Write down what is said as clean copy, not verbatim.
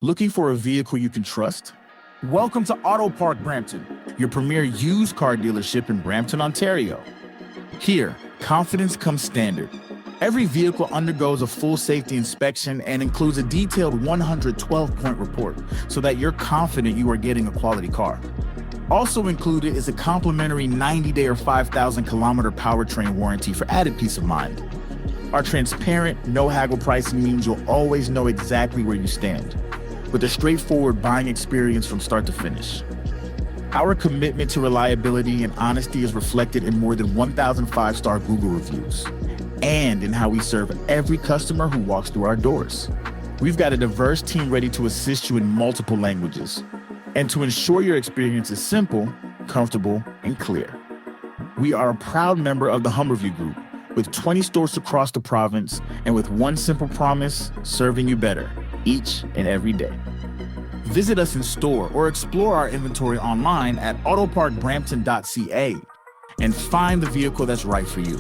Looking for a vehicle you can trust? Welcome to Auto Park Brampton, your premier used car dealership in Brampton, Ontario. Here, confidence comes standard. Every vehicle undergoes a full safety inspection and includes a detailed 112-point report so that you're confident you are getting a quality car. Also included is a complimentary 90-day or 5,000-kilometer powertrain warranty for added peace of mind. Our transparent, no-haggle pricing means you'll always know exactly where you stand, with a straightforward buying experience from start to finish. Our commitment to reliability and honesty is reflected in more than 1,000 five-star Google reviews, and in how we serve every customer who walks through our doors. We've got a diverse team ready to assist you in multiple languages, and to ensure your experience is simple, comfortable, and clear. We are a proud member of the Rearview Group, with 20 stores across the province, and with one simple promise, serving you better each and every day. Visit us in store or explore our inventory online at autoparkbrampton.ca and find the vehicle that's right for you.